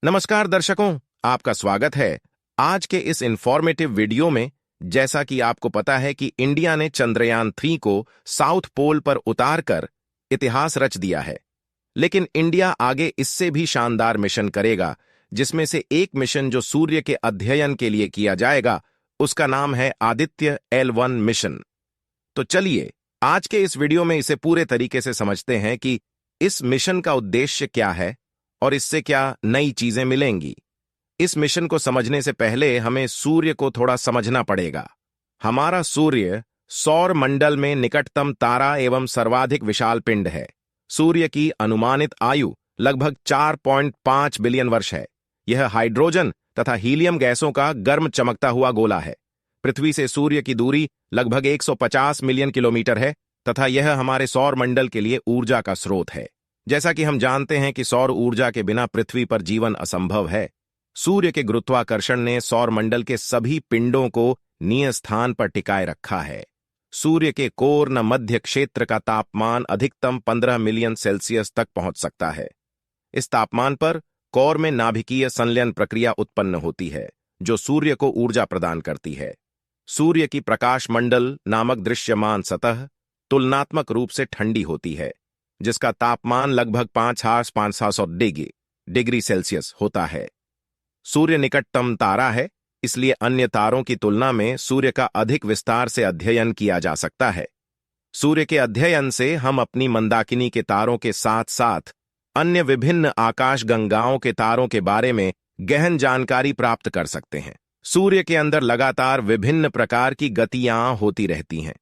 नमस्कार दर्शकों, आपका स्वागत है आज के इस इंफॉर्मेटिव वीडियो में। जैसा कि आपको पता है कि इंडिया ने चंद्रयान-3 को साउथ पोल पर उतारकर इतिहास रच दिया है, लेकिन इंडिया आगे इससे भी शानदार मिशन करेगा, जिसमें से एक मिशन जो सूर्य के अध्ययन के लिए किया जाएगा, उसका नाम है आदित्य L1 मिशन। तो चलिए आज के इस वीडियो में इसे पूरे तरीके से समझते हैं कि इस मिशन का उद्देश्य क्या है और इससे क्या नई चीजें मिलेंगी। इस मिशन को समझने से पहले हमें सूर्य को थोड़ा समझना पड़ेगा। हमारा सूर्य सौर मंडल में निकटतम तारा एवं सर्वाधिक विशाल पिंड है। सूर्य की अनुमानित आयु लगभग 4.5 बिलियन वर्ष है। यह हाइड्रोजन तथा हीलियम गैसों का गर्म चमकता हुआ गोला है। पृथ्वी से सूर्य की दूरी लगभग 150 मिलियन किलोमीटर है तथा यह हमारे सौर मंडल के लिए ऊर्जा का स्रोत है। जैसा कि हम जानते हैं कि सौर ऊर्जा के बिना पृथ्वी पर जीवन असंभव है। सूर्य के गुरुत्वाकर्षण ने सौर मंडल के सभी पिंडों को नियत स्थान पर टिकाए रखा है। सूर्य के कोर न मध्य क्षेत्र का तापमान अधिकतम 15 मिलियन सेल्सियस तक पहुंच सकता है। इस तापमान पर कोर में नाभिकीय संलयन प्रक्रिया उत्पन्न होती है, जो सूर्य को ऊर्जा प्रदान करती है। सूर्य की प्रकाश मंडल नामक दृश्यमान सतह तुलनात्मक रूप से ठंडी होती है, जिसका तापमान लगभग 5500 डिग्री सेल्सियस होता है। सूर्य निकटतम तारा है, इसलिए अन्य तारों की तुलना में सूर्य का अधिक विस्तार से अध्ययन किया जा सकता है। सूर्य के अध्ययन से हम अपनी मंदाकिनी के तारों के साथ साथ अन्य विभिन्न आकाशगंगाओं के तारों के बारे में गहन जानकारी प्राप्त कर सकते हैं। सूर्य के अंदर लगातार विभिन्न प्रकार की गतियां होती रहती हैं।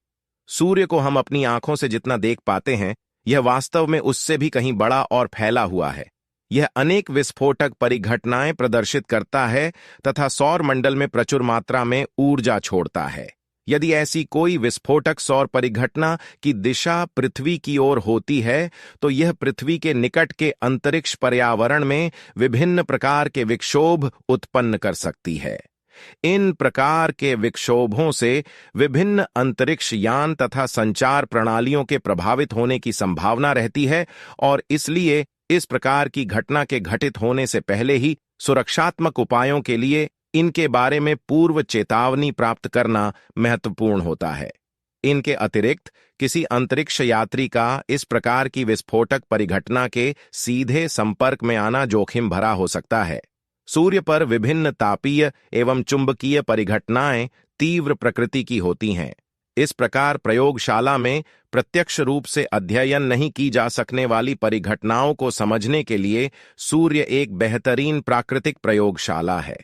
सूर्य को हम अपनी आंखों से जितना देख पाते हैं, यह वास्तव में उससे भी कहीं बड़ा और फैला हुआ है। यह अनेक विस्फोटक परिघटनाएं प्रदर्शित करता है तथा सौर मंडल में प्रचुर मात्रा में ऊर्जा छोड़ता है। यदि ऐसी कोई विस्फोटक सौर परिघटना की दिशा पृथ्वी की ओर होती है, तो यह पृथ्वी के निकट के अंतरिक्ष पर्यावरण में विभिन्न प्रकार के विक्षोभ उत्पन्न कर सकती है। इन प्रकार के विक्षोभों से विभिन्न अंतरिक्ष यान तथा संचार प्रणालियों के प्रभावित होने की संभावना रहती है और इसलिए इस प्रकार की घटना के घटित होने से पहले ही सुरक्षात्मक उपायों के लिए इनके बारे में पूर्व चेतावनी प्राप्त करना महत्वपूर्ण होता है। इनके अतिरिक्त किसी अंतरिक्ष यात्री का इस प्रकार की विस्फोटक परिघटना के सीधे संपर्क में आना जोखिम भरा हो सकता है। सूर्य पर विभिन्न तापीय एवं चुंबकीय परिघटनाएं तीव्र प्रकृति की होती हैं। इस प्रकार प्रयोगशाला में प्रत्यक्ष रूप से अध्ययन नहीं की जा सकने वाली परिघटनाओं को समझने के लिए सूर्य एक बेहतरीन प्राकृतिक प्रयोगशाला है।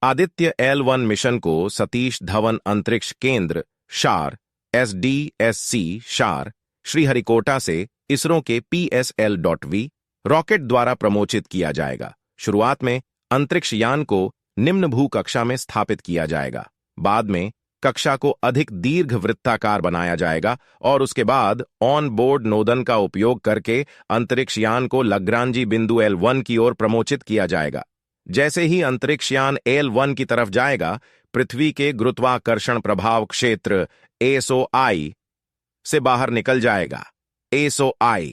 आदित्य L1 मिशन को सतीश धवन अंतरिक्ष केंद्र शार SDSC शार श्रीहरिकोटा से इसरो के PSL.V रॉकेट द्वारा प्रमोचित किया जाएगा। शुरुआत में अंतरिक्ष यान को निम्न भू कक्षा में स्थापित किया जाएगा। बाद में कक्षा को अधिक दीर्घ वृत्ताकार बनाया जाएगा और उसके बाद ऑन बोर्ड नोदन का उपयोग करके अंतरिक्ष यान को लग्रांजी बिंदु L1 की ओर प्रमोचित किया जाएगा। जैसे ही अंतरिक्ष यान L1 की तरफ जाएगा, पृथ्वी के गुरुत्वाकर्षण प्रभाव क्षेत्र SOI से बाहर निकल जाएगा। SOI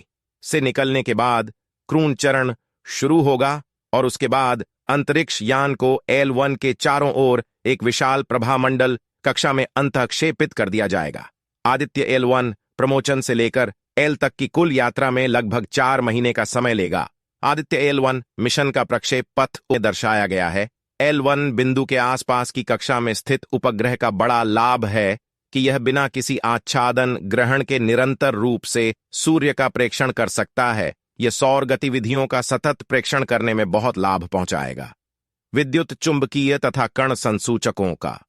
से निकलने के बाद क्रूण चरण शुरू होगा और उसके बाद अंतरिक्ष यान को L1 के चारों ओर एक विशाल प्रभामंडल कक्षा में अंतःक्षेपित कर दिया जाएगा। आदित्य L1 प्रमोचन से लेकर L तक की कुल यात्रा में लगभग 4 महीने का समय लेगा। आदित्य L1 मिशन का प्रक्षेप पथ दर्शाया गया है। L1 बिंदु के आसपास की कक्षा में स्थित उपग्रह का बड़ा लाभ है कि यह बिना किसी आच्छादन ग्रहण के निरंतर रूप से सूर्य का प्रेक्षण कर सकता है। यह सौर गतिविधियों का सतत प्रेक्षण करने में बहुत लाभ पहुंचाएगा। विद्युत चुंबकीय तथा कण संसूचकों का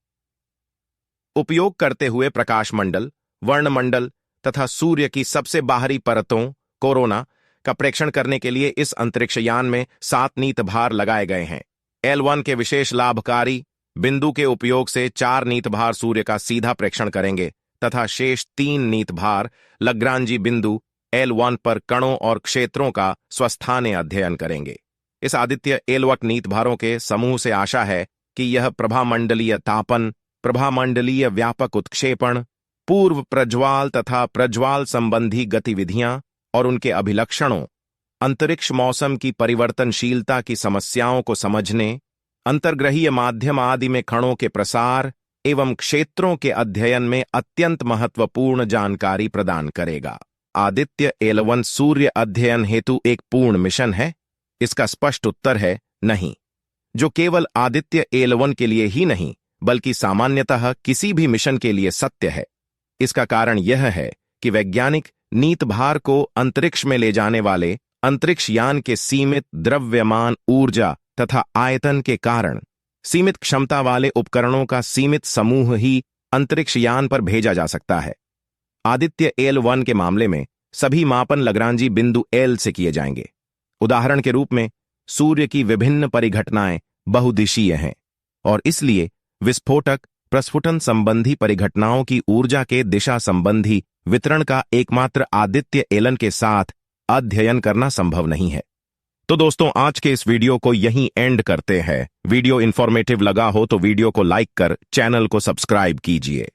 उपयोग करते हुए प्रकाश मंडल, वर्णमंडल तथा सूर्य की सबसे बाहरी परतों कोरोना का प्रेक्षण करने के लिए इस अंतरिक्ष यान में 7 नीत भार लगाए गए हैं। L1 के विशेष लाभकारी बिंदु के उपयोग से 4 नीत भार सूर्य का सीधा प्रेक्षण करेंगे तथा शेष 3 नीत भार लग्रांजी बिंदु L1 पर कणों और क्षेत्रों का स्वस्थानीय अध्ययन करेंगे। इस आदित्य L1 नीत भारों के समूह से आशा है कि यह प्रभामंडलीय तापन, प्रभामंडलीय व्यापक उत्क्षेपण, पूर्व प्रज्वाल तथा प्रज्वाल संबंधी गतिविधियां और उनके अभिलक्षणों अंतरिक्ष मौसम की परिवर्तनशीलता की समस्याओं को समझने, अंतर्ग्रहीय माध्यम आदि में कणों के प्रसार एवं क्षेत्रों के अध्ययन में अत्यंत महत्वपूर्ण जानकारी प्रदान करेगा। आदित्य एल1 सूर्य अध्ययन हेतु एक पूर्ण मिशन है? इसका स्पष्ट उत्तर है नहीं। जो केवल आदित्य एल1 के लिए ही नहीं बल्कि सामान्यतः किसी भी मिशन के लिए सत्य है। इसका कारण यह है कि वैज्ञानिक नीतभार को अंतरिक्ष में ले जाने वाले अंतरिक्ष यान के सीमित द्रव्यमान, ऊर्जा तथा आयतन के कारण सीमित क्षमता वाले उपकरणों का सीमित समूह ही अंतरिक्ष यान पर भेजा जा सकता है। आदित्य एल1 के मामले में सभी मापन लग्रांजी बिंदु एल से किए जाएंगे। उदाहरण के रूप में सूर्य की विभिन्न परिघटनाएं बहुदिशीय हैं और इसलिए विस्फोटक प्रस्फुटन संबंधी परिघटनाओं की ऊर्जा के दिशा संबंधी वितरण का एकमात्र आदित्य एलन के साथ अध्ययन करना संभव नहीं है। तो दोस्तों, आज के इस वीडियो को यहीं एंड करते हैं। वीडियो इंफॉर्मेटिव लगा हो तो वीडियो को लाइक कर चैनल को सब्सक्राइब कीजिए।